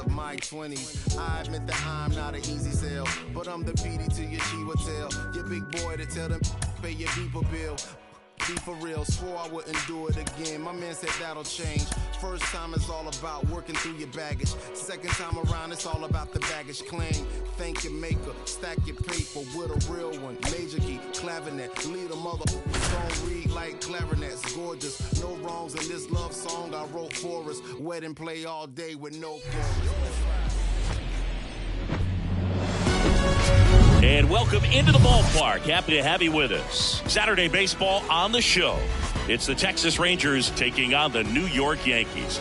up my 20s. I admit that I'm not an easy sell, but I'm the PD to your Chiwetel. Your big boy to tell them pay your people bill. Be for real, swore I wouldn't do it again. My man said that'll change. First time it's all about working through your baggage. Second time around it's all about the baggage claim. Thank your maker, stack your paper with a real one. Major key, clavinet, lead a mother don't read like clarinets. Gorgeous, no wrongs in this love song I wrote for us. Wedding play all day with no chorus. And welcome into the ballpark. Happy to have you with us. Saturday baseball on the show. It's the Texas Rangers taking on the New York Yankees.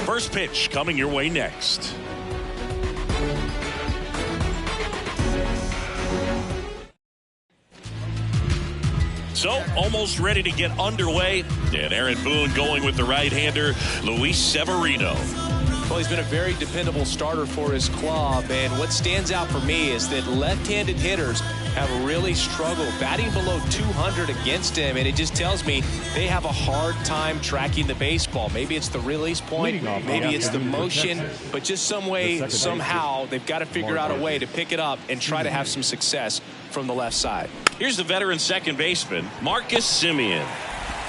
First pitch coming your way next. So, almost ready to get underway. And Aaron Boone going with the right-hander, Luis Severino. Well, he's been a very dependable starter for his club. And what stands out for me is that left-handed hitters have really struggled batting below 200 against him. And it just tells me they have a hard time tracking the baseball. Maybe it's the release point, maybe it's the motion, but just some way, somehow, they've got to figure out a way to pick it up and try to have some success from the left side. Here's the veteran second baseman, Marcus Semien.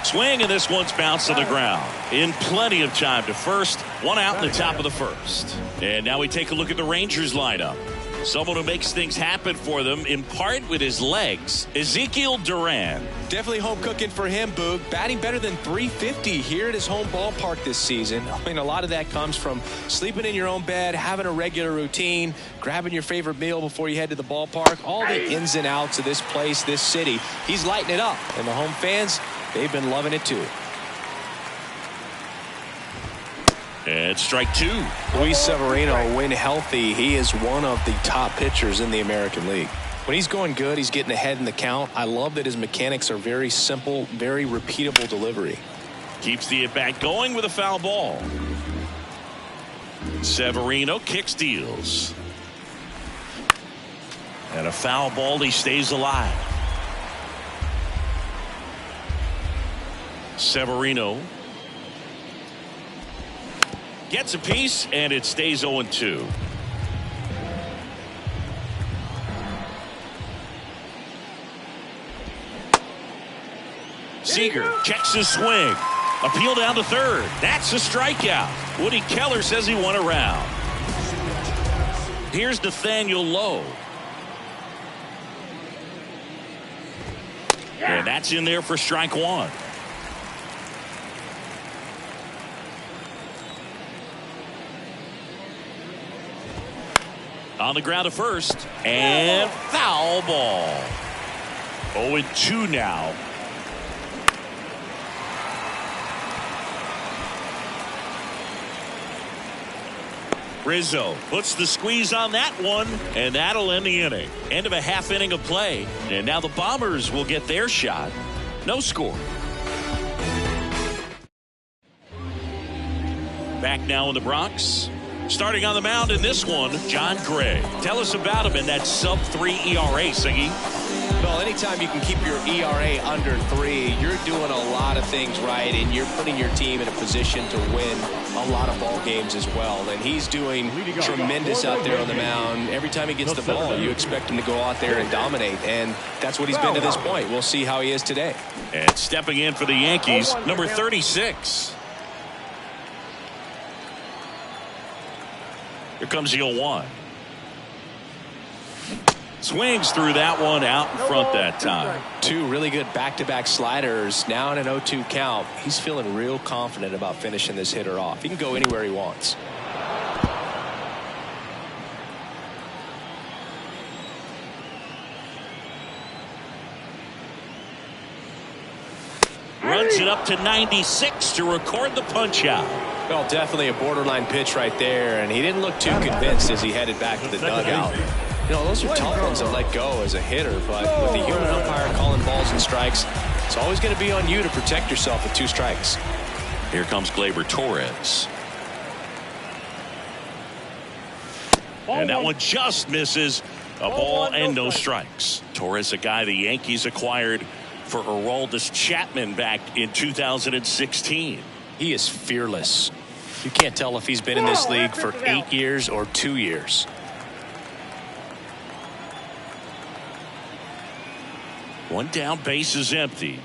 Swing, and this one's bounced to the ground. In plenty of time to first. One out in the top of the first. And now we take a look at the Rangers lineup. Someone who makes things happen for them, in part with his legs, Ezekiel Duran. Definitely home cooking for him, Boog. Batting better than .350 here at his home ballpark this season. I mean, a lot of that comes from sleeping in your own bed, having a regular routine, grabbing your favorite meal before you head to the ballpark. All the ins and outs of this place, this city. He's lighting it up. And the home fans, they've been loving it too. And strike two. Luis Severino, when healthy, he is one of the top pitchers in the American League. When he's going good, he's getting ahead in the count. I love that his mechanics are very simple, very repeatable delivery. Keeps the at-bat going with a foul ball. Severino kick steals. And a foul ball, he stays alive. Severino gets a piece, and it stays 0-2. Seager checks his swing. Appeal down to third. That's a strikeout. Woody Keller says he won a round. Here's Nathaniel Lowe. And that's in there for strike one. On the ground to first, and foul ball. 0-2 now. Rizzo puts the squeeze on that one, and that'll end the inning. End of a half inning of play, and now the Bombers will get their shot. No score. Back now in the Bronx. Starting on the mound in this one, John Gray. Tell us about him in that sub-3 ERA, Siggy. Well, anytime you can keep your ERA under 3, you're doing a lot of things right, and you're putting your team in a position to win a lot of ball games as well. And he's doing tremendous out there on the mound. Every time he gets the ball, you expect him to go out there and dominate, and that's what he's been to this point. We'll see how he is today. And stepping in for the Yankees, number 36. Here comes the 0-1. Swings through that one out in front that time. Two really good back-to-back sliders. Now in an 0-2 count. He's feeling real confident about finishing this hitter off. He can go anywhere he wants. Runs it up to 96 to record the punch out. Well, definitely a borderline pitch right there, and he didn't look too convinced as he headed back to the dugout. You know, those are tough ones to let go as a hitter, but with the human umpire calling balls and strikes, it's always going to be on you to protect yourself with 2 strikes. Here comes Gleyber Torres. And that one just misses. A ball and no strikes. Torres, a guy the Yankees acquired for Aroldis Chapman back in 2016. He is fearless. You can't tell if he's been in this league for 8 years or 2 years. One down, base is empty.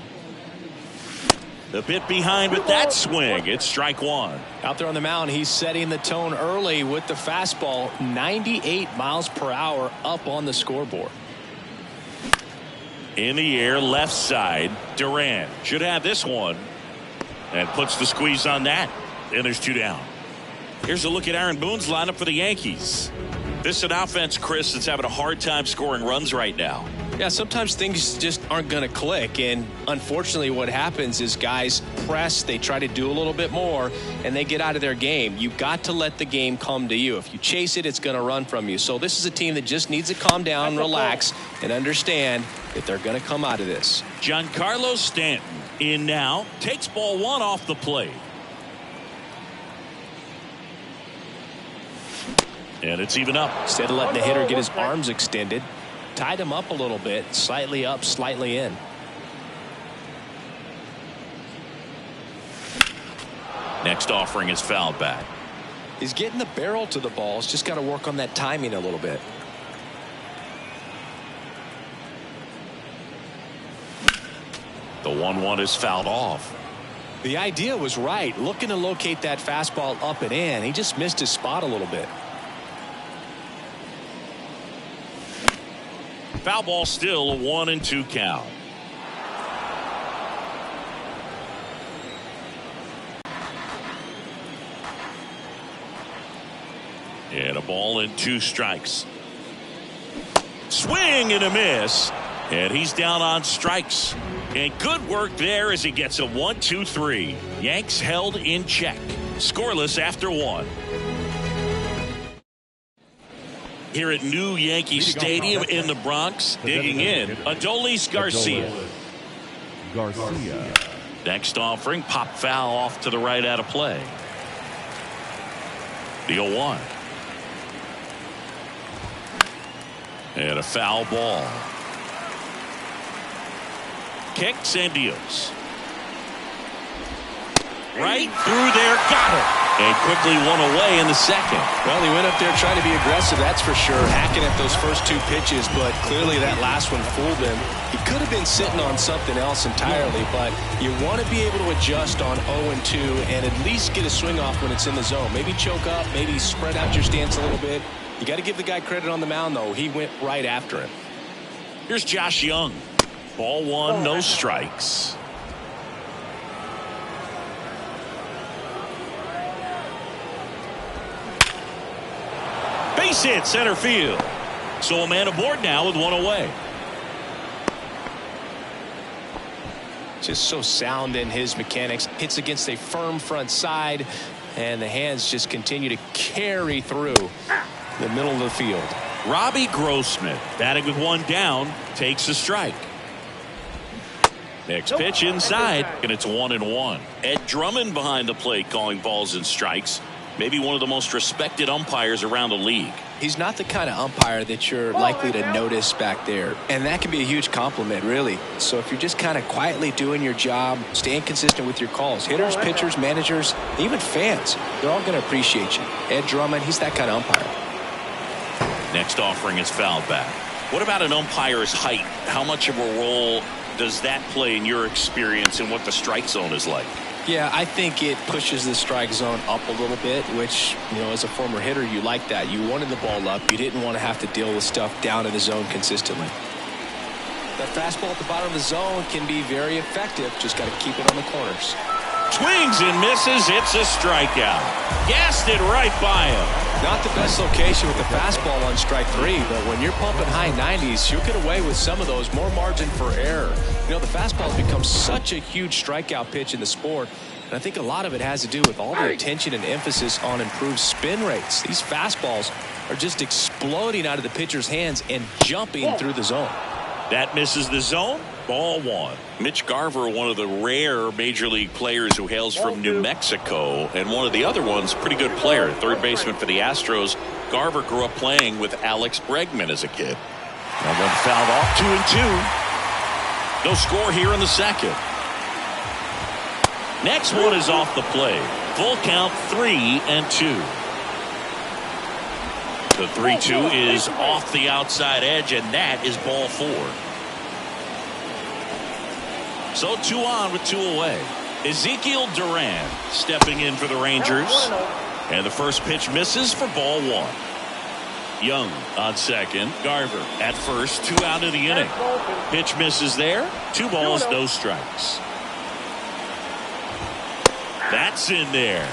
A bit behind with that swing. It's strike one. Out there on the mound, he's setting the tone early with the fastball. 98 miles per hour up on the scoreboard. In the air, left side. Duran should have this one. And puts the squeeze on that. And there's 2 down. Here's a look at Aaron Boone's lineup for the Yankees. This is an offense, Chris, that's having a hard time scoring runs right now. Yeah, sometimes things just aren't going to click, and unfortunately what happens is guys press, they try to do a little bit more, and they get out of their game. You've got to let the game come to you. If you chase it, it's going to run from you. So this is a team that just needs to calm down, relax, and understand that they're going to come out of this. Giancarlo Stanton in now, takes ball 1 off the plate. And it's even up. Instead of letting the hitter get his arms extended, tied him up a little bit, slightly up, slightly in. Next offering is fouled back. He's getting the barrel to the ball. He's just got to work on that timing a little bit. The 1-1 is fouled off. The idea was right, looking to locate that fastball up and in. He just missed his spot a little bit. Foul ball, still a 1-2 count. And a ball and 2 strikes. Swing and a miss. And he's down on strikes. And good work there as he gets a 1-2-3. Yanks held in check. Scoreless after 1. Here at New Yankee Stadium in the Bronx, digging in, Adolis Garcia. Next offering, pop foul off to the right out of play. The 0-1. And a foul ball. Kicks and deals. Right through there, got it. And quickly one away in the second. Well, he went up there trying to be aggressive, that's for sure, hacking at those first 2 pitches, but clearly that last one fooled him. He could have been sitting on something else entirely, but you want to be able to adjust on 0-2 and at least get a swing off when it's in the zone. Maybe choke up, maybe spread out your stance a little bit. You got to give the guy credit on the mound, though. He went right after him. Here's Josh Young. Ball 1, no strikes. Base hit center field. So a man aboard now with 1 away. Just so sound in his mechanics. Hits against a firm front side, and the hands just continue to carry through the middle of the field. Robbie Grossman, batting with 1 down, takes a strike. Next pitch inside, and it's 1-1. Ed Drummond behind the plate calling balls and strikes. Maybe one of the most respected umpires around the league. He's not the kind of umpire that you're likely to notice back there, and that can be a huge compliment, really. So if you're just kind of quietly doing your job, staying consistent with your calls, hitters, pitchers, managers, even fans, they're all going to appreciate you. Ed Drummond, he's that kind of umpire. Next offering is fouled back. What about an umpire's height? How much of a role does that play in your experience and what the strike zone is like? Yeah, I think it pushes the strike zone up a little bit, which, you know, as a former hitter, you like that. You wanted the ball up. You didn't want to have to deal with stuff down in the zone consistently. That fastball at the bottom of the zone can be very effective. Just got to keep it on the corners. Swings and misses. It's a strikeout. Gassed it right by him. Not the best location with the fastball on strike 3, but when you're pumping high 90s, you'll get away with some of those. More margin for error. You know, the fastball has become such a huge strikeout pitch in the sport, and I think a lot of it has to do with all the attention and emphasis on improved spin rates. These fastballs are just exploding out of the pitcher's hands and jumping through the zone. That misses the zone. Ball 1. Mitch Garver, one of the rare major league players who hails from New Mexico, and one of the other ones, pretty good player, third baseman for the Astros, Garver grew up playing with Alex Bregman as a kid. That one fouled off. 2-2. No score here in the second. Next one is off the plate. Full count, 3-2. The 3-2 is off the outside edge, and that is ball 4. So 2 on with 2 away. Ezekiel Duran stepping in for the Rangers. And the first pitch misses for ball 1. Young on second. Garver at first. 2 out of the inning. Pitch misses there. 2 balls, no strikes. That's in there.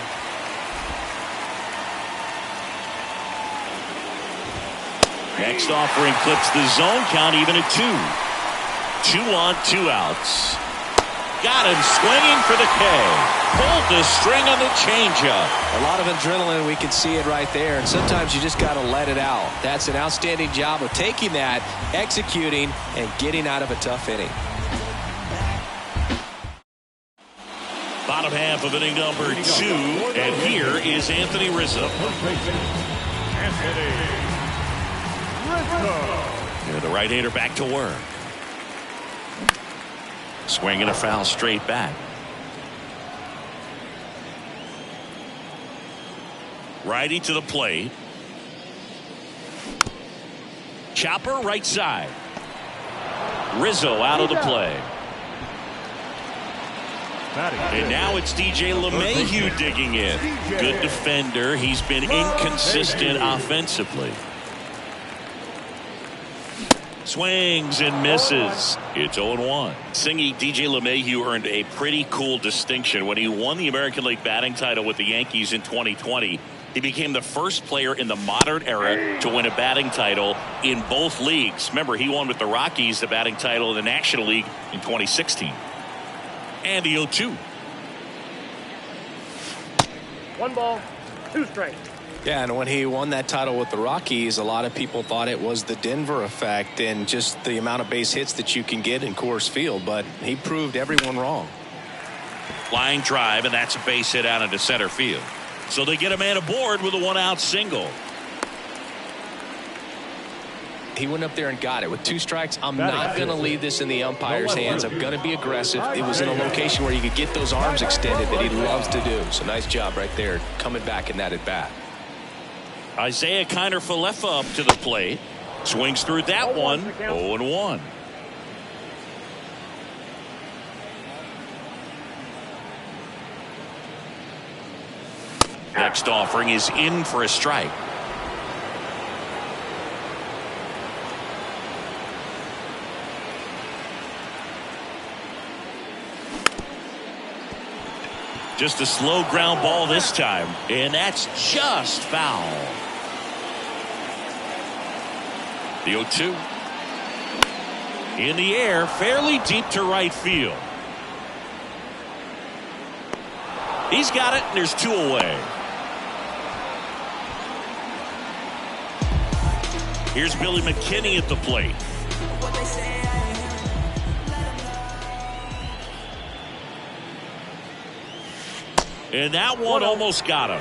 Next offering clips the zone count even at 2. 2 on, 2 outs. Got him swinging for the K. Pulled the string on the changeup. A lot of adrenaline. We can see it right there. And sometimes you just got to let it out. That's an outstanding job of taking that, executing, and getting out of a tough inning. Bottom half of inning number 2. And here is Anthony Rizzo. Yeah, the right-hander back to work. Swinging a foul straight back. Righty to the plate. Chopper right side. Rizzo out of the play. And now it's DJ LeMahieu digging in. Good defender. He's been inconsistent offensively. Swings and misses. It's 0-1. Singy, DJ LeMahieu earned a pretty cool distinction when he won the American League batting title with the Yankees in 2020. He became the first player in the modern era to win a batting title in both leagues. Remember, he won with the Rockies the batting title in the National League in 2016. And the 0-2. 1 ball, 2 strikes. Yeah, and when he won that title with the Rockies, a lot of people thought it was the Denver effect and just the amount of base hits that you can get in Coors Field, but he proved everyone wrong. Line drive, and that's a base hit out into center field. So they get a man aboard with a 1-out single. He went up there and got it with 2 strikes. I'm not going to leave this in the umpire's hands. I'm going to be aggressive. It was in a location where you could get those arms extended that he loves to do. So nice job right there coming back in that at bat. Isaiah Kiner-Falefa up to the plate. Swings through that one. 0-1. Next offering is in for a strike. Just a slow ground ball this time, and that's just foul. The 0-2. In the air, fairly deep to right field. He's got it, and there's 2 away. Here's Billy McKinney at the plate. And that one almost got him.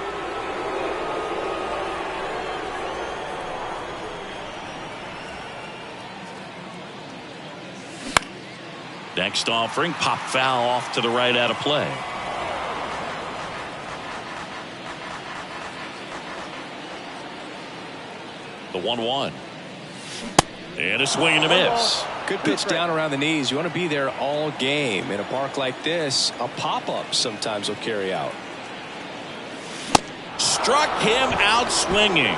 Next offering, pop foul off to the right out of play. The 1-1. And a swing and a miss. Good pitch down around the knees. You want to be there all game. In a park like this, a pop-up sometimes will carry out. Struck him out swinging.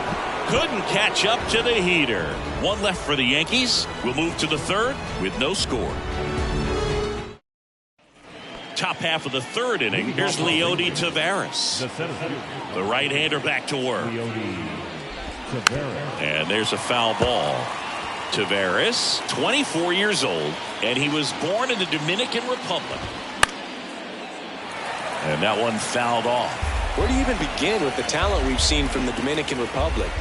Couldn't catch up to the heater. 1 left for the Yankees. We'll move to the 3rd with no score. Top half of the 3rd inning. Here's Leody Taveras. The right-hander back to work. And there's a foul ball. Taveras, 24 years old, and he was born in the Dominican Republic. And that one fouled off. Where do you even begin with the talent we've seen from the Dominican Republic?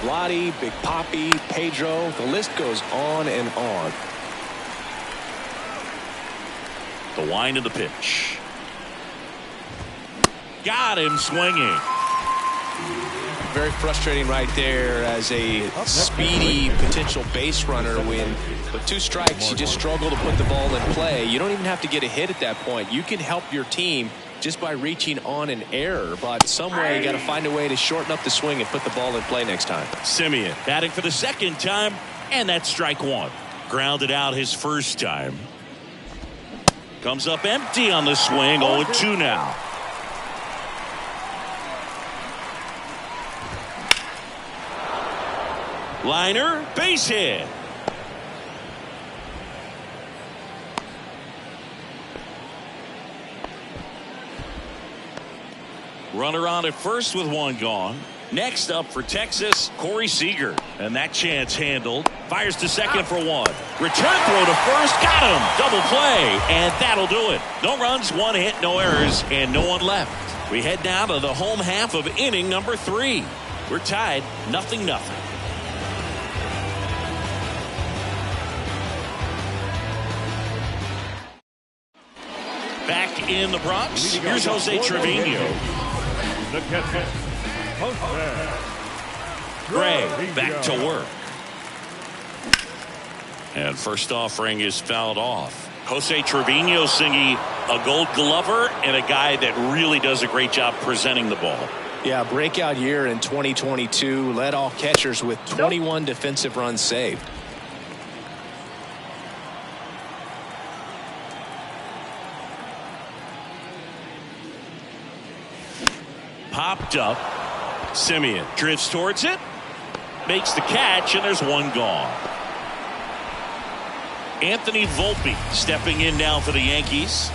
Vladi, Big Papi, Pedro, the list goes on and on. The wind of the pitch. Got him swinging. very frustrating right there as a speedy potential base runner. When with 2 strikes, you just struggle to put the ball in play. You don't even have to get a hit at that point. You can help your team just by reaching on an error, but some way you got to find a way to shorten up the swing and put the ball in play next time. Semien batting for the 2nd time, and that's strike 1. Grounded out his first time. Comes up empty on the swing. 0-2 now. Liner, base hit. Runner on at first with 1 gone. Next up for Texas, Corey Seager. And that chance handled. Fires to second for 1. Return throw to first. Got him. Double play. And that'll do it. No runs, 1 hit, no errors, and no one left. We head now to the home half of inning number 3. We're tied 0-0. Back in the Bronx, here's Jose Trevino. The catcher, Jose. Gray back to work. And first offering is fouled off. Jose Trevino singing a Gold Glover and a guy that really does a great job presenting the ball. Yeah, breakout year in 2022. Led all catchers with 21 defensive runs saved. Popped up. Semien drifts towards it. Makes the catch, and there's 1 gone. Anthony Volpe stepping in now for the Yankees.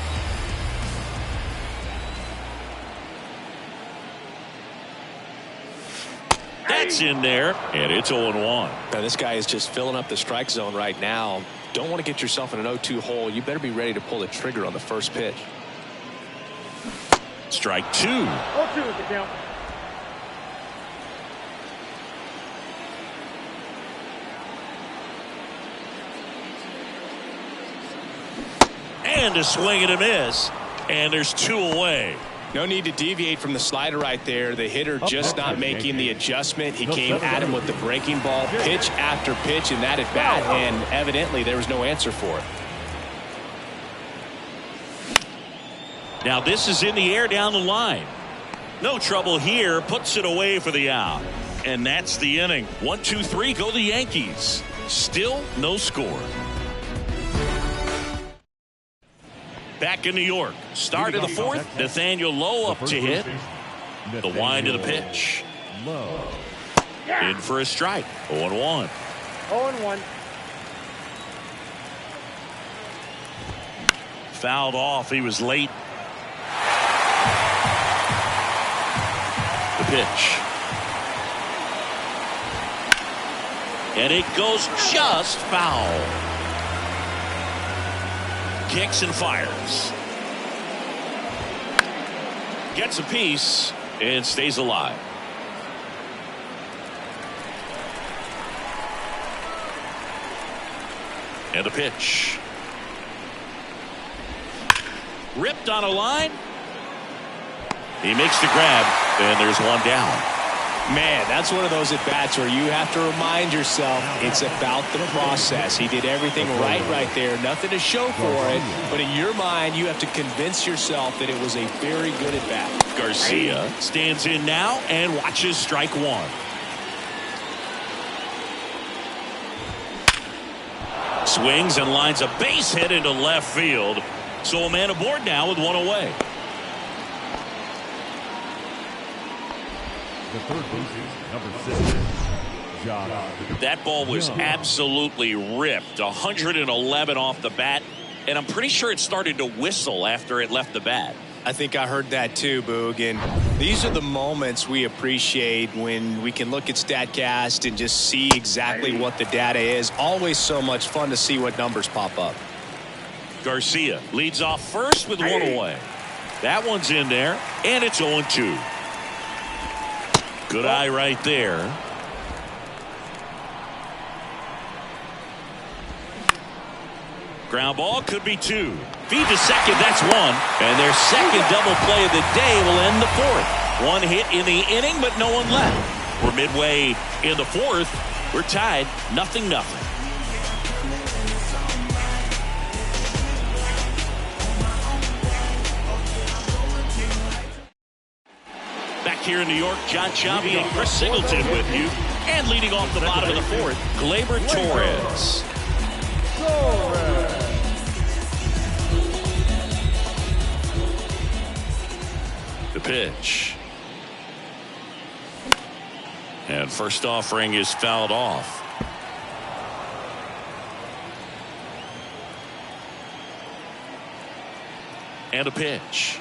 That's in there, and it's 0-1. Now, this guy is just filling up the strike zone right now. Don't want to get yourself in an 0-2 hole. You better be ready to pull the trigger on the first pitch. Strike 2. 0-2 is the count. And a swing and a miss. And there's 2 away. No need to deviate from the slider right there. The hitter just not making the adjustment. He came at him with the breaking ball, pitch after pitch in that at bat, and evidently there was no answer for it. Now this is in the air down the line. No trouble here. Puts it away for the out. And that's the inning. 1-2-3 go the Yankees. Still no score. Back in New York. Start of the 4th. Nathaniel Lowe up to hit. The wind of the pitch. In for a strike. 0-1. 0-1. Fouled off. He was late. The pitch. And it goes just foul. Kicks and fires. Gets a piece and stays alive. And a pitch. Ripped on a line. He makes the grab, and there's 1 down. Man, that's one of those at-bats where you have to remind yourself it's about the process. He did everything right there. Nothing to show for it. But in your mind, you have to convince yourself that it was a very good at-bat. Garcia stands in now and watches strike 1. Swings and lines a base hit into left field. So a man aboard now with 1 away. The third baseman, number 6, John. That ball was absolutely ripped. 111 off the bat. And I'm pretty sure it started to whistle after it left the bat. I think I heard that too, Boog. And these are the moments we appreciate when we can look at StatCast and just see exactly what the data is. Always so much fun to see what numbers pop up. Garcia leads off first with 1 away. That one's in there, and it's 0-2. Good eye right there. Ground ball could be 2. Feed to second, that's 1. And their second double play of the day will end the 4th. 1 hit in the inning, but no one left. We're midway in the fourth. We're tied 0-0. Back here in New York, John Chambi and Chris Singleton with you. And leading off the bottom of the fourth, Gleyber Torres. The pitch. And first offering is fouled off. And a pitch.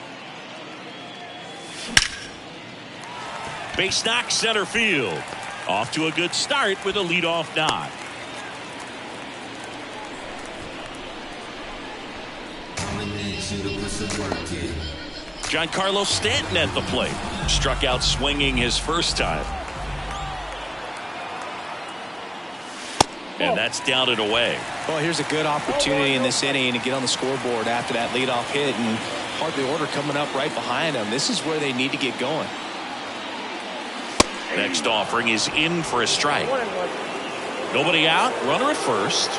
Base knock center field. Off to a good start with a leadoff knock. Giancarlo Stanton at the plate. Struck out swinging his first time. And that's down and away. Well, here's a good opportunity in this inning to get on the scoreboard after that leadoff hit, and hardly order coming up right behind them. This is where they need to get going. Next offering is in for a strike. Nobody out. Runner at first.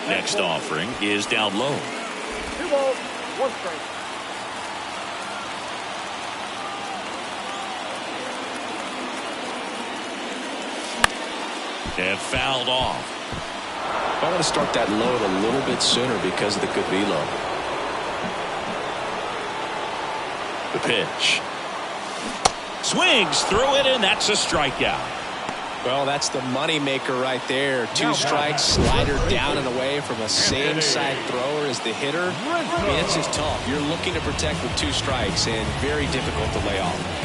Next offering is down low. 2 balls, 1 strike. And fouled off. I want to start that load a little bit sooner because of the good velo. The pitch. Swings through it, and that's a strikeout. Well, that's the money maker right there. 2 strikes, slider down and away from a same side thrower as the hitter. I mean, it's just tough. You're looking to protect with 2 strikes and very difficult to lay off.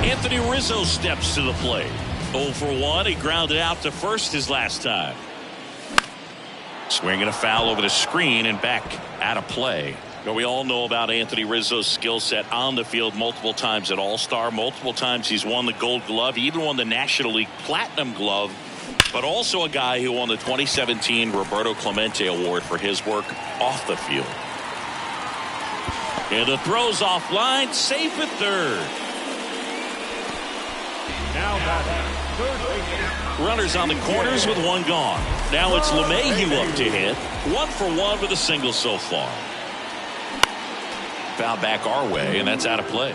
Anthony Rizzo steps to the plate. 0 for 1. He grounded out to first his last time. Swinging a foul over the screen and back out of play. Now, we all know about Anthony Rizzo's skill set on the field. Multiple times at All-Star. Multiple times he's won the Gold Glove. He even won the National League Platinum Glove. But also a guy who won the 2017 Roberto Clemente Award for his work off the field. And the throw's offline. Safe at third. Now batting, third baseman. Runners on the corners with 1 gone. Now it's LeMahieu up to hit. 1 for 1 with a single so far. Foul back our way, and that's out of play.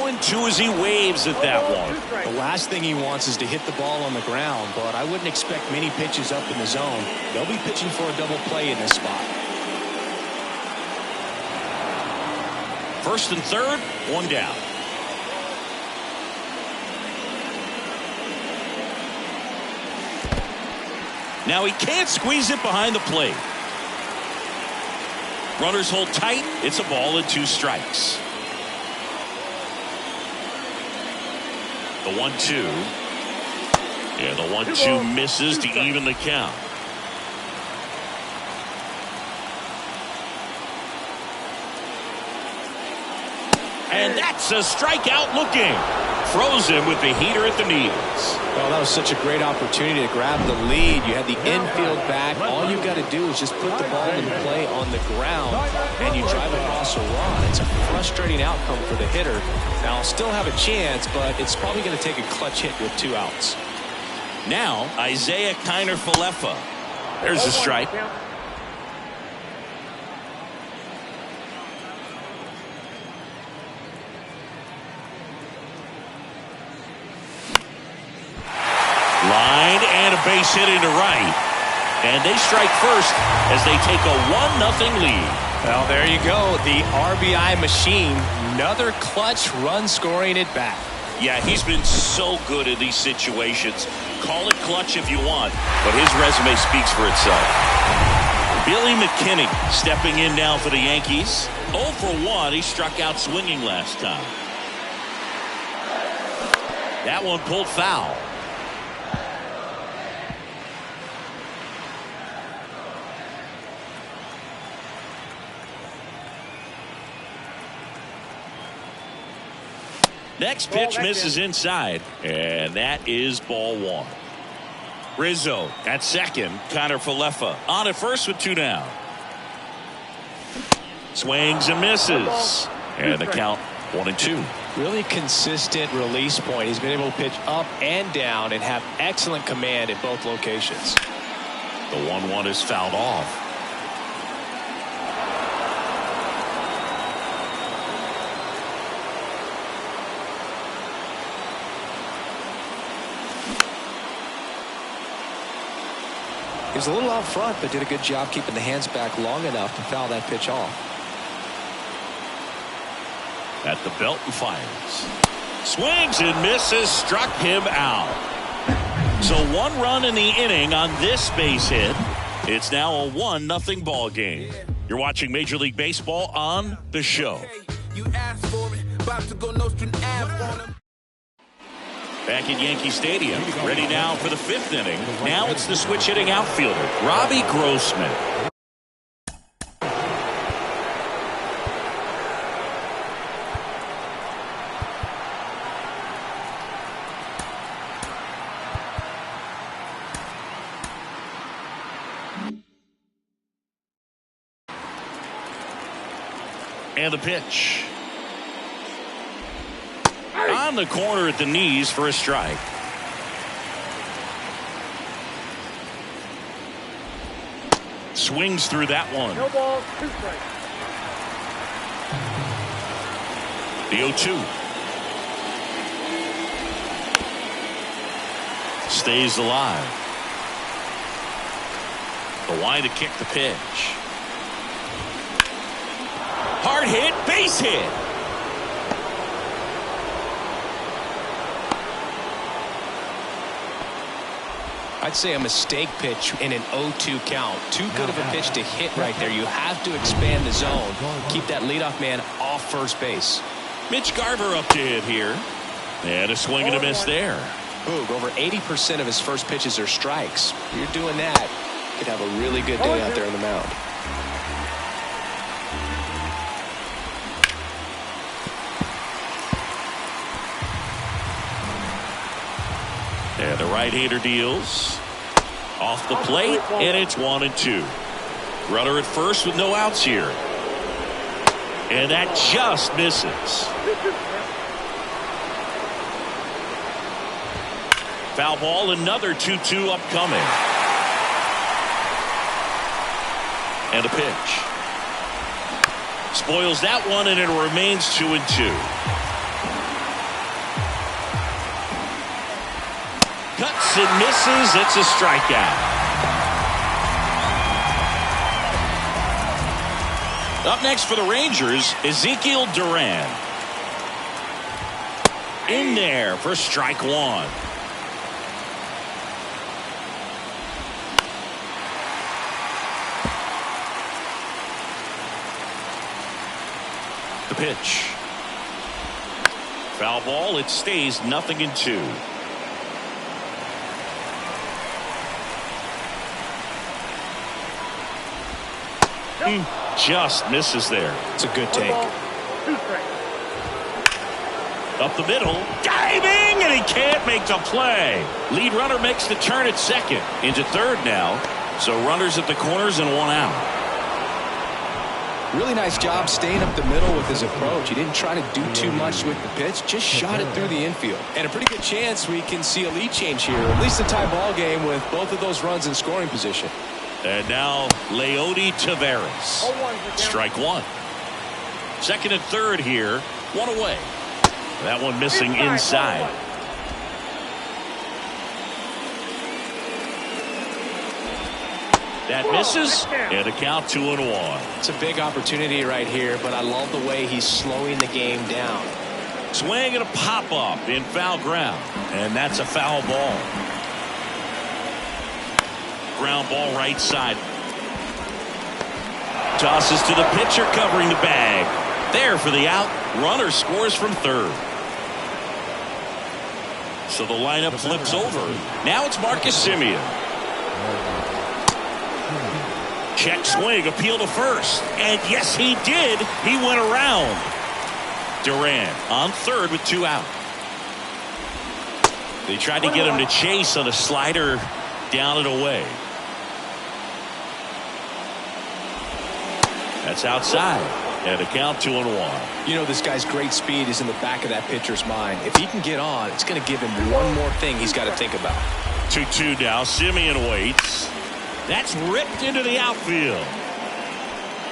And 2 as he waves at that one. The last thing he wants is to hit the ball on the ground, but I wouldn't expect many pitches up in the zone. They'll be pitching for a double play in this spot. First and third, 1 down. Now he can't squeeze it behind the plate. Runners hold tight. It's a ball and 2 strikes. The 1-2. Yeah, the 1-2 misses to even the count. And that's a strikeout looking. Froze him with the heater at the knees. Well, that was such a great opportunity to grab the lead. You had the infield back. All you've got to do is just put the ball in play on the ground, and you drive across a run. It's a frustrating outcome for the hitter. Now, I'll still have a chance, but it's probably going to take a clutch hit with 2 outs. Now, Isaiah Kiner-Falefa. There's a strike. Line and a base hit into right. And they strike first as they take a 1-0 lead. Well, there you go. The RBI machine. Another clutch run scoring at bat. Yeah, he's been so good in these situations. Call it clutch if you want, but his resume speaks for itself. Billy McKinney stepping in now for the Yankees. 0 for 1. He struck out swinging last time. That one pulled foul. Next pitch misses inside, and that is ball one. Rizzo at second. Connor Falefa on at first with 2 down. Swings and misses. And the count 1-2. Really consistent release point. He's been able to pitch up and down and have excellent command at both locations. The 1-1 is fouled off. He was a little out front, but did a good job keeping the hands back long enough to foul that pitch off. At the belt and fires. Swings and misses. Struck him out. So 1 run in the inning on this base hit. It's now a 1-0 ball game. You're watching Major League Baseball on The Show. You asked for it. About to go Nostrum Ave on him. Back at Yankee Stadium, ready now for the 5th inning. Now it's the switch-hitting outfielder, Robbie Grossman. And the pitch. On the corner at the knees for a strike. Swings through that one. No ball, 2 strikes. The 0-2. Stays alive. The wind to kick the pitch. Hard hit, base hit. I'd say a mistake pitch in an 0-2 count. Too good of a pitch to hit right there. You have to expand the zone. Keep that leadoff man off first base. Mitch Garver up to hit here. And a swing and a miss there. Boog, over 80% of his first pitches are strikes. If you're doing that, you could have a really good day out there on the mound. And the right-hander deals. Off the plate, and it's 1-2. Runner at first with no outs here. And that just misses. Foul ball, another 2-2 upcoming. And a pitch. Spoils that one, and it remains 2-2. Cuts and misses. It's a strikeout. Up next for the Rangers, Ezekiel Duran. In there for strike 1. The pitch. Foul ball. It stays 0-2. Just misses there. It's a good take. Up the middle, diving, and he can't make the play. Lead runner makes the turn at second. Into third now. So runners at the corners and 1 out. Really nice job staying up the middle with his approach. He didn't try to do too much with the pitch, just shot it through the infield. And a pretty good chance we can see a lead change here, at least a tie ball game with both of those runs in scoring position. And now Leody Taveras. Strike 1. Second and third here. 1 away. That one missing inside. That misses, and a count 2-1. It's a big opportunity right here, but I love the way he's slowing the game down. Swing and a pop-up in foul ground, and that's a foul ball. Ground ball right side. Tosses to the pitcher covering the bag. There for the out. Runner scores from third. So the lineup flips over. Now it's Marcus Semien. Check swing, appeal to first. And yes, he did. He went around. Durant on third with 2 out. They tried to get him to chase on a slider down and away. That's outside. And a count 2-1. You know, this guy's great speed is in the back of that pitcher's mind. If he can get on, it's going to give him one more thing he's got to think about. 2-2 now. Semien waits. That's ripped into the outfield.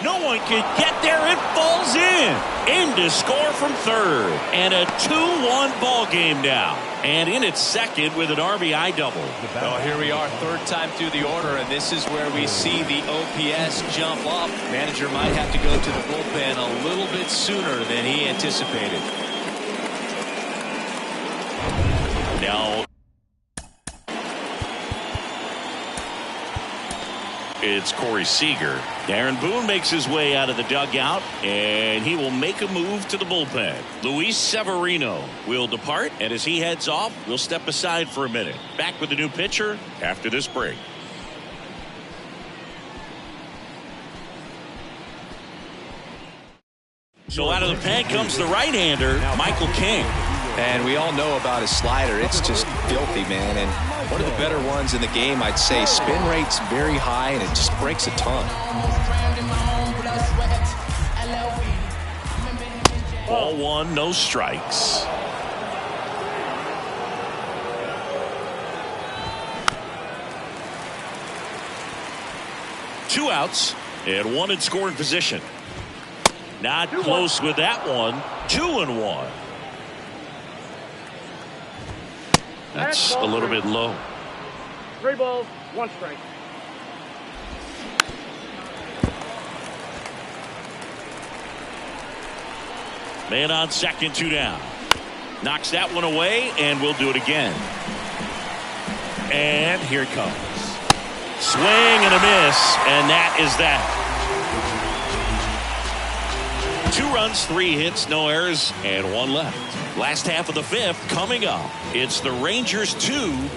No one can get there. It falls in to score from third. And a 2-1 ball game now. And in its second with an RBI double. Well, here we are, third time through the order, and this is where we see the OPS jump up. Manager might have to go to the bullpen a little bit sooner than he anticipated. Now it's Corey Seager. Darren Boone makes his way out of the dugout, and he will make a move to the bullpen. Luis Severino will depart, and as he heads off, we'll step aside for a minute. Back with the new pitcher after this break. So out of the pen comes the right-hander, Michael King. And we all know about his slider. It's just filthy, man. And one of the better ones in the game, I'd say. Spin rate's very high, and it just breaks a ton. Ball 1, no strikes. Two outs and 1 in scoring position. Not close with that one. 2-1. That's a little bit low. 3 balls, 1 strike. Man on second, 2 down. Knocks that one away, and we'll do it again. And here it comes. Swing and a miss, and that is that. 2 runs, 3 hits, no errors, and 1 left. Last half of the 5th coming up. It's the Rangers 2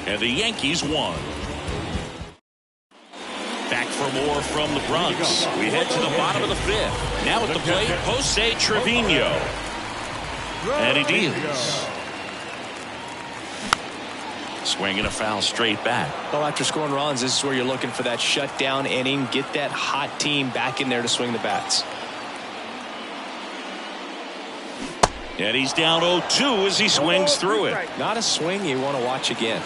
and the Yankees 1. Back for more from the Bronx. We head to the bottom of the 5th. Now at the plate, Jose Trevino. And he deals. Swinging a foul straight back. Well, after scoring runs, this is where you're looking for that shutdown inning. Get that hot team back in there to swing the bats. And he's down 0-2 as he swings through it. Not a swing you want to watch again.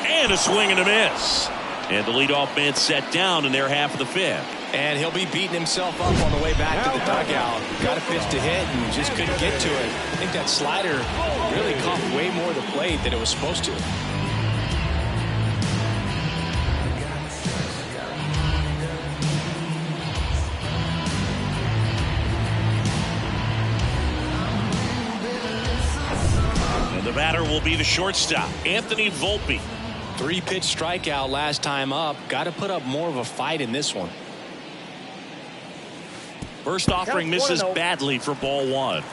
And a swing and a miss. And the leadoff man set down in their half of the 5th. And he'll be beating himself up on the way back to the dugout. Got a pitch to hit and just couldn't get to it. I think that slider really caught way more of the plate than it was supposed to. The batter will be the shortstop, Anthony Volpe. 3-pitch strikeout last time up. Got to put up more of a fight in this one. First offering misses badly for ball 1.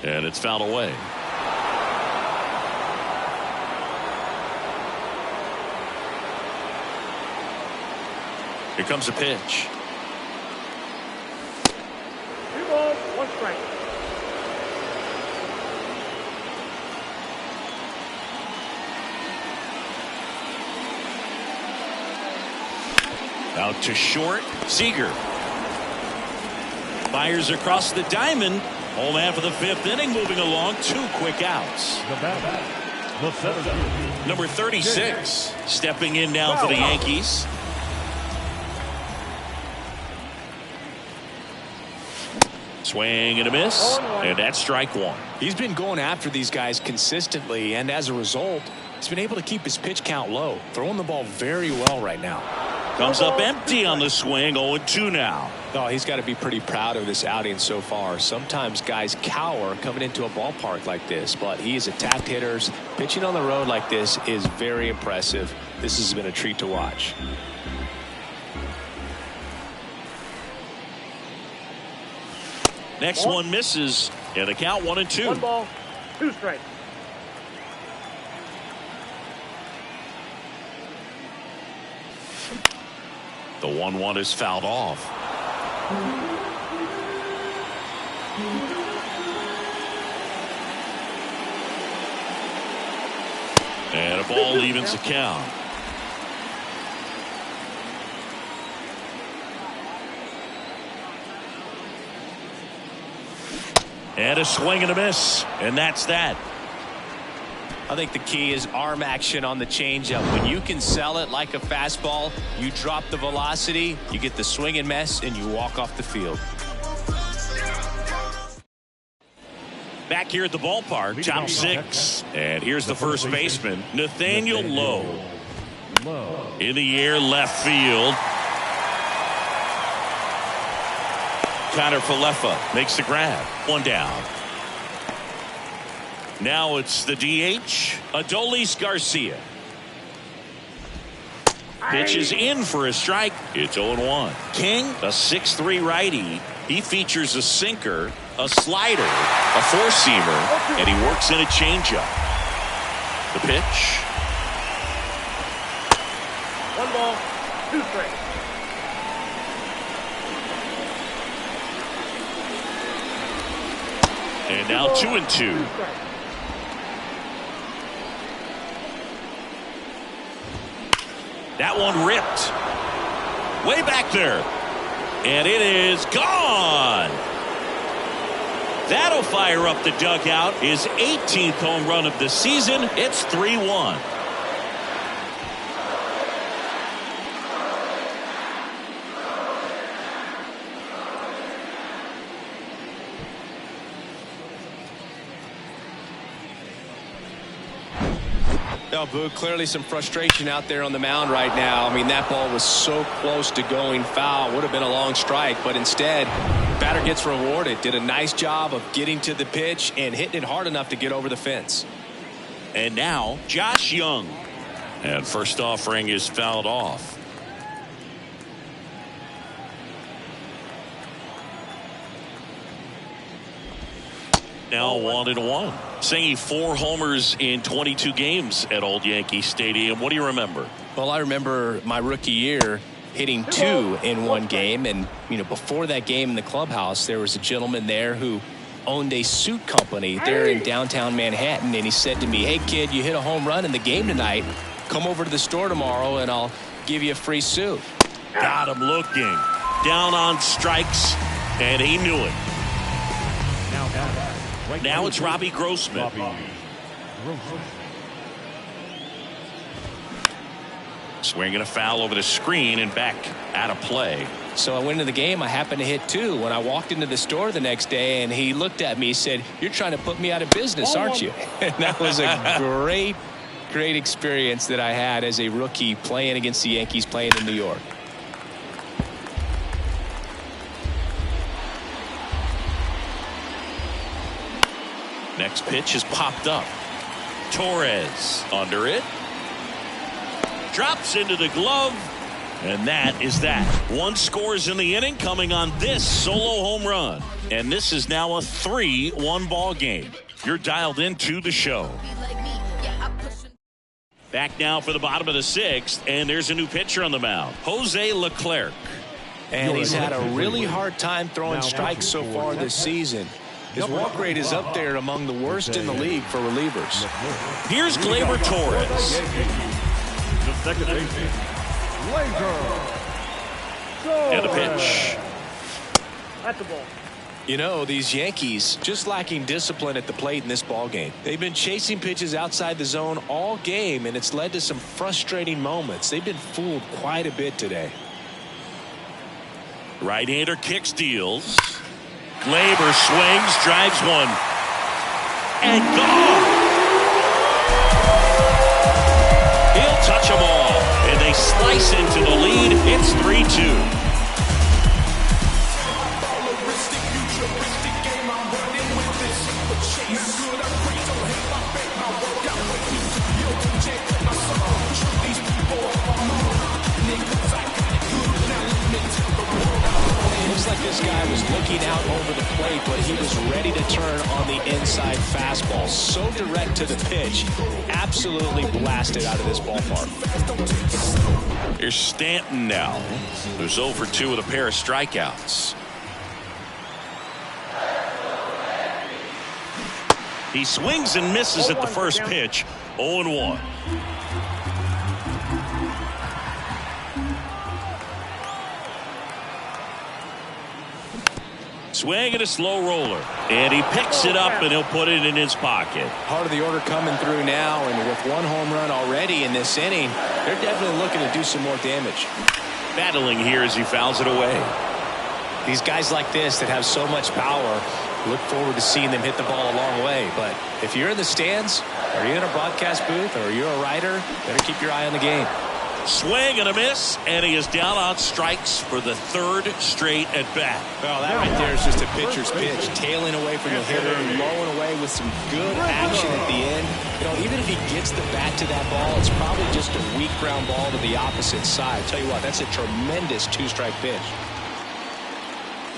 And it's fouled away. Here comes a pitch. 2 balls, 1 strike. Out to short. Seager fires across the diamond. Home half of the 5th inning, moving along. 2 quick outs. Number 36 stepping in now for the Yankees. Swing and a miss, and that's strike 1. He's been going after these guys consistently, and as a result, he's been able to keep his pitch count low, throwing the ball very well right now. Comes up empty on the swing. 0-2 now. Oh, he's got to be pretty proud of this outing so far. Sometimes guys cower coming into a ballpark like this, but he has attacked hitters. Pitching on the road like this is very impressive. This has been a treat to watch. Next one misses. And the count 1-2. 1 ball, 2 strikes. The 1-1 is fouled off. And a ball evens the count. And a swing and a miss. And that's that. I think the key is arm action on the changeup. When you can sell it like a fastball, you drop the velocity, you get the swing and miss, and you walk off the field. Back here at the ballpark, top 6. And here's the first baseman, Nathaniel Lowe. In the air, left field. Connor Falefa makes the grab. 1 down. Now it's the DH, Adolis Garcia. Pitch is in for a strike. It's 0-1. King, a 6'3" righty. He features a sinker, a slider, a four-seamer, and he works in a changeup. The pitch. 1 ball, 2 strikes. And now 2-2. That one ripped. Way back there. And it is gone. That'll fire up the dugout. His 18th home run of the season. It's 3-1. No, Boo, clearly some frustration out there on the mound right now. I mean, that ball was so close to going foul. Would have been a long strike, but instead, batter gets rewarded. Did a nice job of getting to the pitch and hitting it hard enough to get over the fence. And now, Josh Young. And first offering is fouled off. Now 1-1. Singing 4 homers in 22 games at Old Yankee Stadium. What do you remember? Well, I remember my rookie year hitting 2 in 1 game. And, you know, before that game in the clubhouse, there was a gentleman there who owned a suit company there in downtown Manhattan. And he said to me, "Hey, kid, you hit a home run in the game tonight. Come over to the store tomorrow and I'll give you a free suit." Got him looking. Down on strikes. And he knew it. Now it's Robbie Grossman. Swinging a foul over the screen and back out of play. So I went into the game. I happened to hit 2. When I walked into the store the next day and he looked at me, he said, "You're trying to put me out of business, aren't you?" And that was a great experience that I had as a rookie playing against the Yankees, playing in New York. Next pitch is popped up. Torres under it. Drops into the glove. And that is that. 1 scores in the inning coming on this solo home run. And this is now a 3-1 ball game. You're dialed into the show. Back now for the bottom of the 6th. And there's a new pitcher on the mound. Jose Leclerc. And he's had a really hard time throwing strikes so far this season. His walk rate is up there among the worst in the league for relievers. Here's Gleyber Torres. The second baseman, And the pitch. That's the ball. You know, these Yankees just lacking discipline at the plate in this ball game. They've been chasing pitches outside the zone all game, and it's led to some frustrating moments. They've been fooled quite a bit today. Right-hander kick steals. Gleyber swings, drives one. And gone. He'll touch them all. And they slice into the lead. It's 3-2. Looks like this guy was looking out over the plate great, but he was ready to turn on the inside fastball. So direct to the pitch. Absolutely blasted out of this ballpark. Here's Stanton now, who's 0 for 2 with a pair of strikeouts. He swings and misses at the first pitch. 0-1. Swing and a slow roller. And he picks it up and he'll put it in his pocket. Part of the order coming through now, and with 1 home run already in this inning, they're definitely looking to do some more damage. Battling here as he fouls it away. These guys like this that have so much power, look forward to seeing them hit the ball a long way. But if you're in the stands, or you're in a broadcast booth, or you're a writer, better keep your eye on the game. Swing and a miss, and he is down on strikes for the 3rd straight at bat. Well, that right there is just a pitcher's pitch, tailing away from the hitter, lowing away with some good action at the end. You know, even if he gets the bat to that ball, it's probably just a weak ground ball to the opposite side. Tell you what, that's a tremendous 2-strike pitch.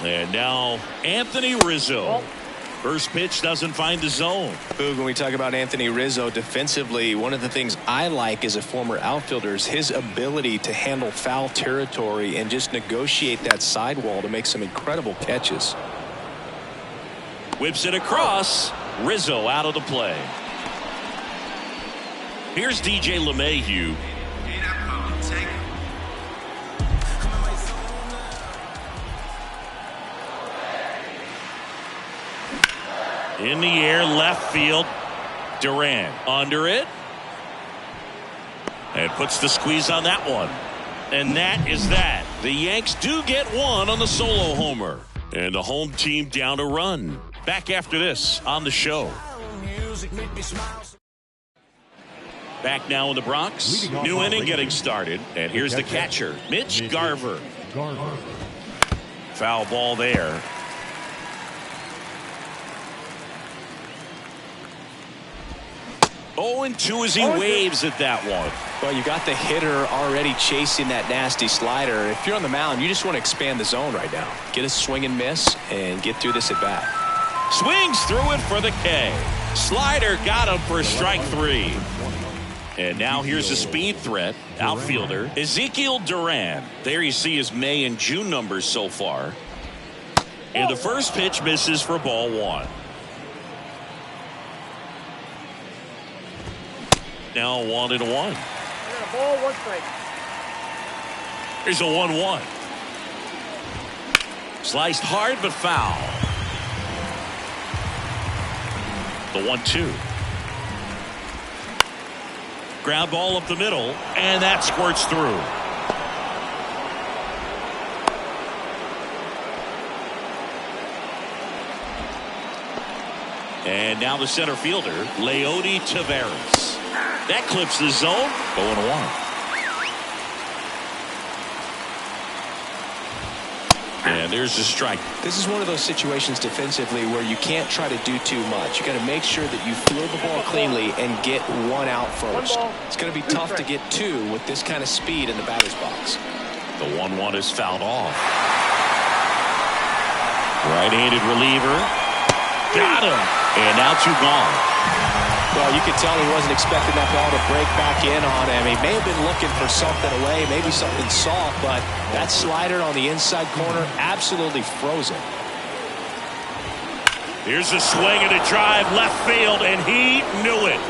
And now Anthony Rizzo. First pitch doesn't find the zone. Boog, when we talk about Anthony Rizzo defensively, one of the things I like as a former outfielder is his ability to handle foul territory and just negotiate that sidewall to make some incredible catches. Whips it across. Rizzo out of the play. Here's DJ LeMahieu. In the air, left field. Duran under it. And puts the squeeze on that one. And that is that. The Yanks do get one on the solo homer. And the home team down a run. Back after this on the show. Back now in the Bronx. New inning getting started. And here's the catcher, Mitch Garver. Foul ball there. 0-2 as he waves at that one. Well, you got the hitter already chasing that nasty slider. If you're on the mound, you just want to expand the zone right now. Get a swing and miss and get through this at bat. Swings through it for the K. Slider got him for strike 3. And now here's a speed threat. Outfielder Ezekiel Duran. There you see his May and June numbers so far. And the first pitch misses for ball 1. Now 1-1. Ball, 1 strike. Here's a 1-1. Sliced hard but foul. The 1-2. Ground ball up the middle, and that squirts through. And now the center fielder, Leody Taveras. That clips the zone. 0-1. And there's the strike. This is one of those situations defensively where you can't try to do too much. You got to make sure that you field the ball cleanly and get 1 out first. It's going to be tough to get 2 with this kind of speed in the batter's box. The 1-1 is fouled off. Right-handed reliever. Got him. And now 2 gone. Well, you could tell he wasn't expecting that ball to break back in on him. He may have been looking for something away, maybe something soft, but that slider on the inside corner absolutely frozen. Here's a swing and a drive left field, and he knew it.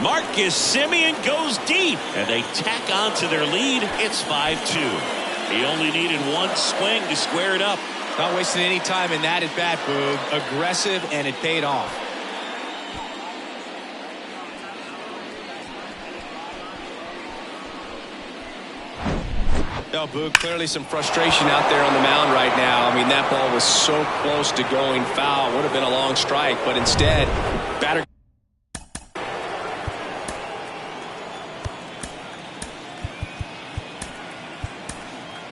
Marcus Semien goes deep, and they tack on to their lead. It's 5-2. He only needed 1 swing to square it up. Not wasting any time in that at bat, Boog. Aggressive, and it paid off. No, Boog, clearly some frustration out there on the mound right now. I mean, that ball was so close to going foul. Would have been a long strike, but instead, batter.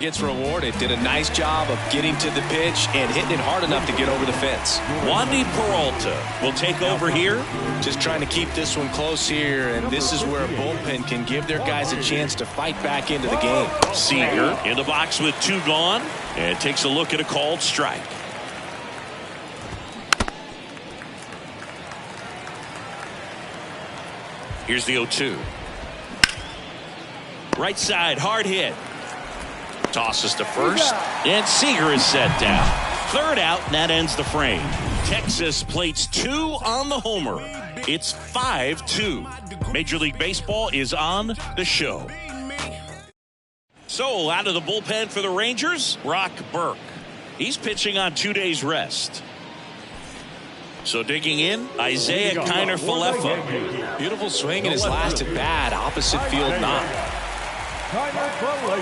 gets rewarded. Did a nice job of getting to the pitch and hitting it hard enough to get over the fence. Wandy Peralta will take over here. Just trying to keep this one close here, and this is where a bullpen can give their guys a chance to fight back into the game. Seager in the box with 2 gone and takes a look at a called strike. Here's the 0-2. Right side, hard hit. Tosses to first, and Seager is set down. Third out, and that ends the frame. Texas plates 2 on the homer. It's 5-2. Major League Baseball is on the show. So, out of the bullpen for the Rangers, Brock Burke. He's pitching on 2 days rest. So digging in, Isaiah Kiner-Falefa. Beautiful swing in his last at bat, opposite field knock.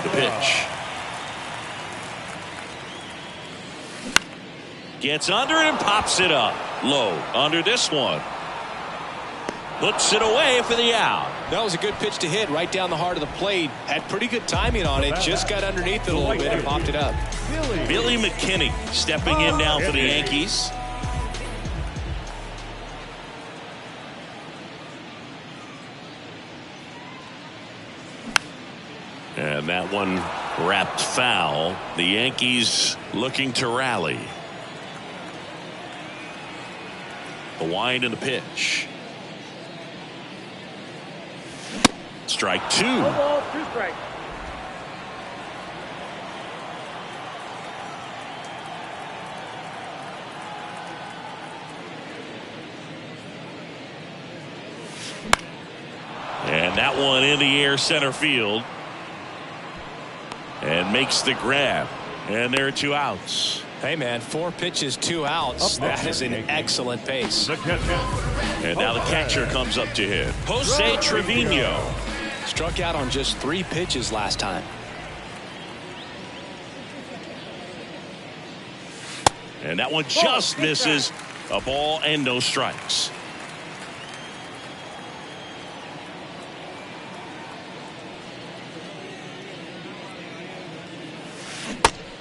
The pitch. Gets under it and pops it up. Low under this one. Puts it away for the out. That was a good pitch to hit right down the heart of the plate. Had pretty good timing on it. Just got underneath it a little bit and popped it up. Billy McKinney stepping in now for the Yankees. And that one wrapped foul. The Yankees looking to rally. The wind and the pitch. Strike 2. 1 ball, 2 strikes. And that one in the air center field. And makes the grab. And there are 2 outs. Hey, man, 4 pitches, 2 outs. That is an excellent pace. And now the catcher comes up to hit. Jose Trevino. Struck out on just 3 pitches last time. And that one just misses. A ball and no strikes.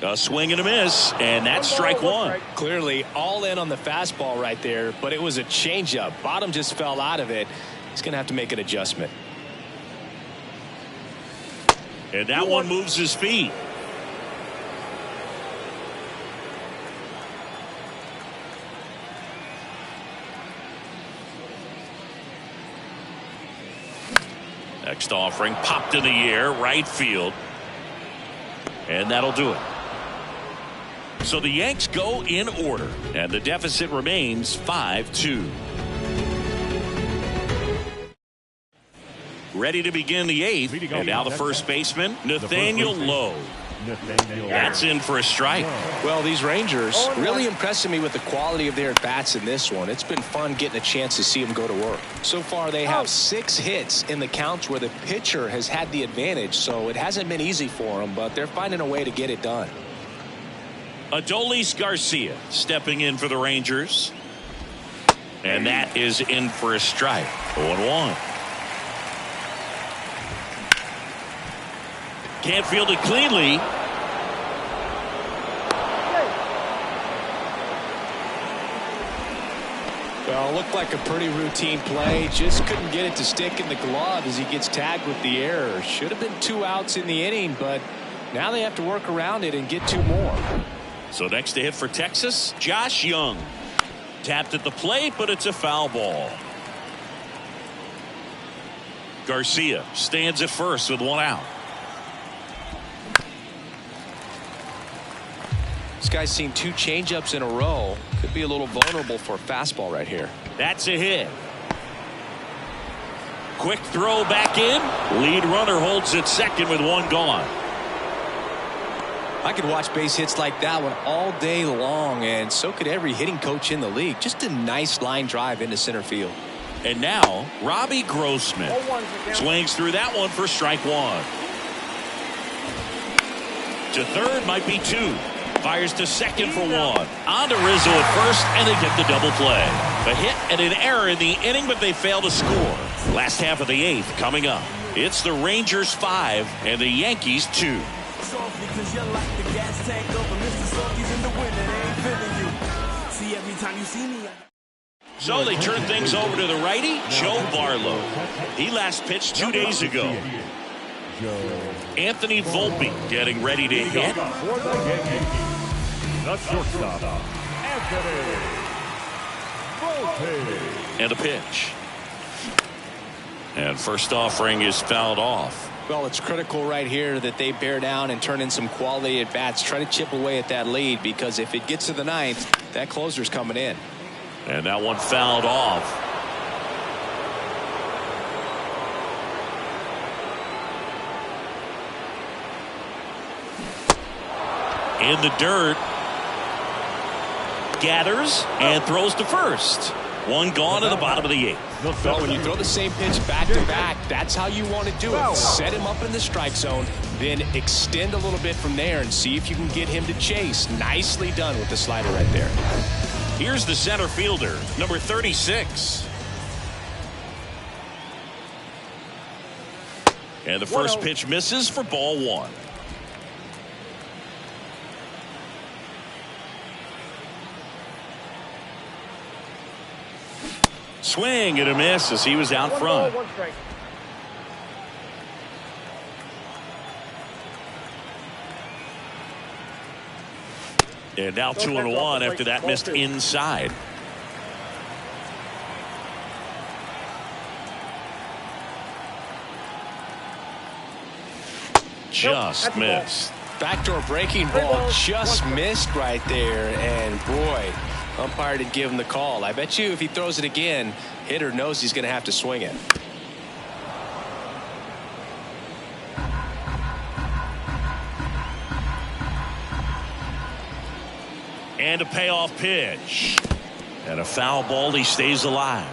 A swing and a miss, and that's strike 1. Clearly all in on the fastball right there, but it was a changeup. Bottom just fell out of it. He's going to have to make an adjustment. And that one moves his feet. Next offering popped in the air, right field. And that'll do it. So the Yanks go in order, and the deficit remains 5-2. Ready to begin the 8th, and now the first baseman, Nathaniel Lowe. That's in for a strike. Well, these Rangers really impressing me with the quality of their at-bats in this one. It's been fun getting a chance to see them go to work. So far, they have 6 hits in the counts where the pitcher has had the advantage, so it hasn't been easy for them, but they're finding a way to get it done. Adolis Garcia stepping in for the Rangers. And that is in for a strike. 0-1. Can't field it cleanly. Well, it looked like a pretty routine play. Just couldn't get it to stick in the glove as he gets tagged with the error. Should have been 2 outs in the inning, but now they have to work around it and get 2 more. So next to hit for Texas, Josh Young. Tapped at the plate, but it's a foul ball. Garcia stands at first with 1 out. This guy's seen 2 changeups in a row. Could be a little vulnerable for a fastball right here. That's a hit. Quick throw back in. Lead runner holds at second with 1 gone. I could watch base hits like that one all day long, and so could every hitting coach in the league. Just a nice line drive into center field. And now Robbie Grossman swings through that one for strike 1. To third, might be 2. Fires to second for 1. On to Rizzo at first, and they get the double play. A hit and an error in the inning, but they fail to score. Last half of the 8th coming up. It's the Rangers 5 and the Yankees 2. Because you're like the gas tank of a Mr. Salty's in the winter. They ain't feeling you. See, every time you see me. So they turn things over to the righty, Joe Barlow. He last pitched 2 days ago. Anthony Volpe getting ready to hit. For the Yankees, the shortstop, Anthony Volpe. And a pitch. And first offering is fouled off. Well, it's critical right here that they bear down and turn in some quality at bats. Try to chip away at that lead, because if it gets to the ninth, that closer's coming in. And that one fouled off. In the dirt. Gathers and throws to first. One gone to the bottom of the eighth. Well, when you throw the same pitch back to back, that's how you want to do it. Set him up in the strike zone, then extend a little bit from there and see if you can get him to chase. Nicely done with the slider right there. Here's the center fielder, number 36. And the first pitch misses for ball one. Swing and a miss as he was out front. And now 2-1 after that missed inside. Just missed. Backdoor breaking ball just missed right there, and boy, umpire didn't give him the call. I bet you if he throws it again, hitter knows he's going to have to swing it. And a payoff pitch. And a foul ball. He stays alive.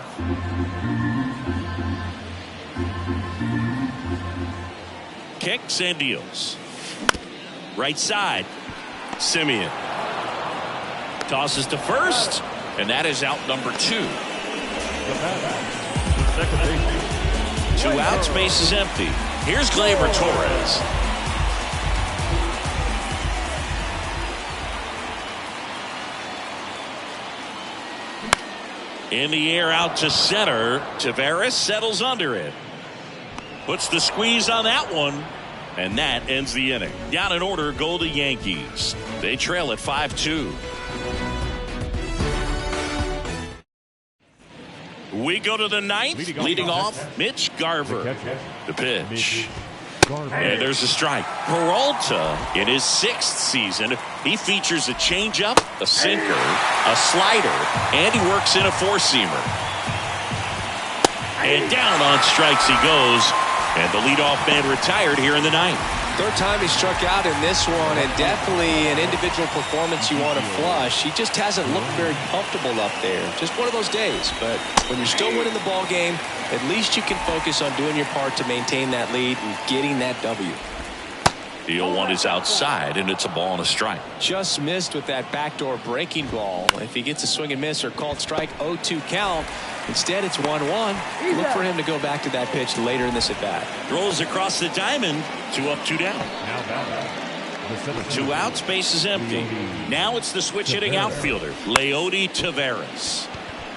Kicks and deals. Right side. Simeon. Tosses to first. And that is out number 2. Two outs, base is empty. Here's Gleyber Torres. In the air out to center. Taveras settles under it. Puts the squeeze on that one. And that ends the inning. Down in order go the Yankees. They trail at 5-2. We go to the ninth. Leading off, Mitch Garver. The pitch. And there's a strike. Peralta, in his 6th season, he features a changeup, a sinker, a slider, and he works in a 4-seamer. And down on strikes he goes. And the leadoff man retired here in the 9th. Third time he struck out in this one, and definitely an individual performance you want to flush. He just hasn't looked very comfortable up there. Just one of those days. But when you're still winning the ball game, at least you can focus on doing your part to maintain that lead and getting that W. The 0-1 is outside, and it's a ball and a strike. Just missed with that backdoor breaking ball. If he gets a swing and miss or called strike, 0-2 count. Instead, it's 1-1. Look for him to go back to that pitch later in this at bat. Throws across the diamond. 2 up, 2 down. 2 outs, base is empty. Now it's the switch hitting outfielder, Leody Taveras.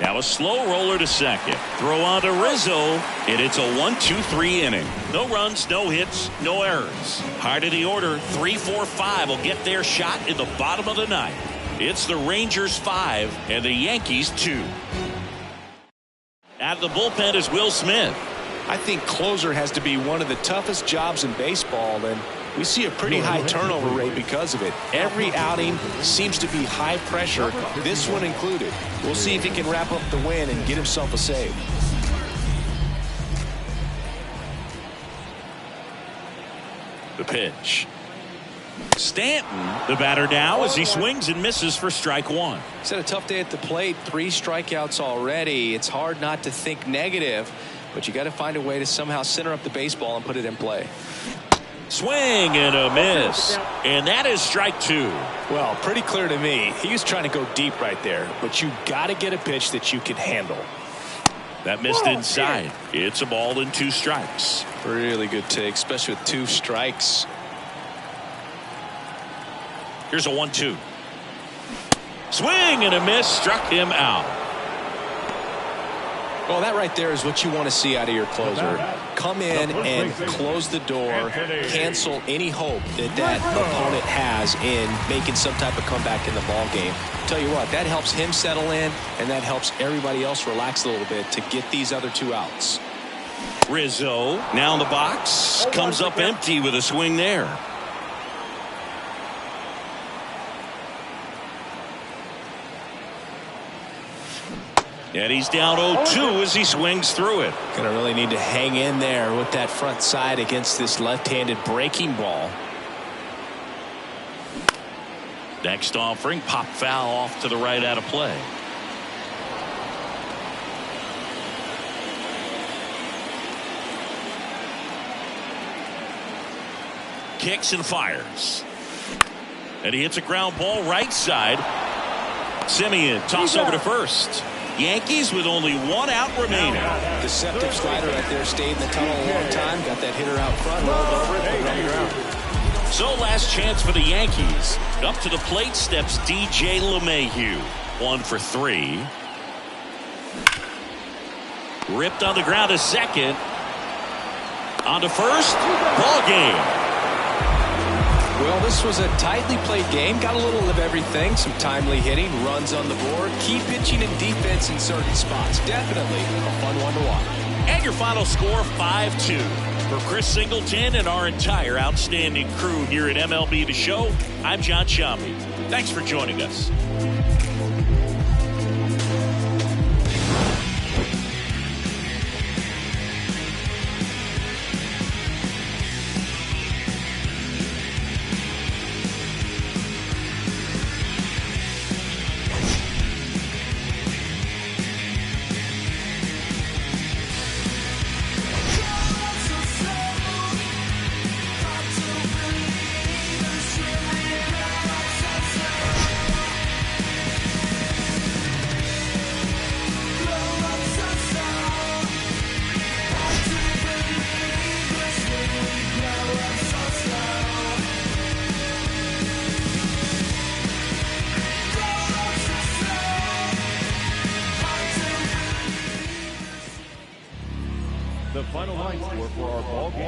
Now a slow roller to second. Throw on to Rizzo, and it's a 1-2-3 inning. No runs, no hits, no errors. Heart of the order, 3-4-5 will get their shot in the bottom of the 9th. It's the Rangers 5 and the Yankees 2. Out of the bullpen is Will Smith. I think closer has to be one of the toughest jobs in baseball, and we see a pretty high turnover rate because of it. Every outing seems to be high pressure, this one included. We'll see if he can wrap up the win and get himself a save. The pitch. Stanton, the batter now, as he swings and misses for strike 1. He's had a tough day at the plate. 3 strikeouts already. It's hard not to think negative, but you got to find a way to somehow center up the baseball and put it in play. Swing and a miss. And that is strike 2. Well, pretty clear to me. He was trying to go deep right there, but you got to get a pitch that you can handle. That missed inside. It's a ball and 2 strikes. Really good take, especially with 2 strikes. Here's a 1-2. Swing and a miss, struck him out. Well, that right there is what you want to see out of your closer. Come in and close the door, cancel any hope that opponent has in making some type of comeback in the ball game. Tell you what, that helps him settle in, and that helps everybody else relax a little bit to get these other 2 outs. Rizzo now in the box, comes up empty with a swing there. And he's down 0-2 as he swings through it. Gonna really need to hang in there with that front side against this left-handed breaking ball. Next offering, pop foul off to the right out of play. Kicks and fires. And he hits a ground ball right side. Semien toss over to first. Yankees with only 1 out remaining. Deceptive slider right there, stayed in the tunnel a long time, got that hitter out front, rolled over it, put it on the ground. So last chance for the Yankees. Up to the plate steps DJ LeMahieu. 1 for 3. Ripped on the ground to second. On to first. Ball game. Well, this was a tightly played game. Got a little of everything. Some timely hitting, runs on the board, key pitching and defense in certain spots. Definitely a fun one to watch. And your final score, 5-2. For Chris Singleton and our entire outstanding crew here at MLB The Show, I'm John Shambi. Thanks for joining us. The final line score for our ball game.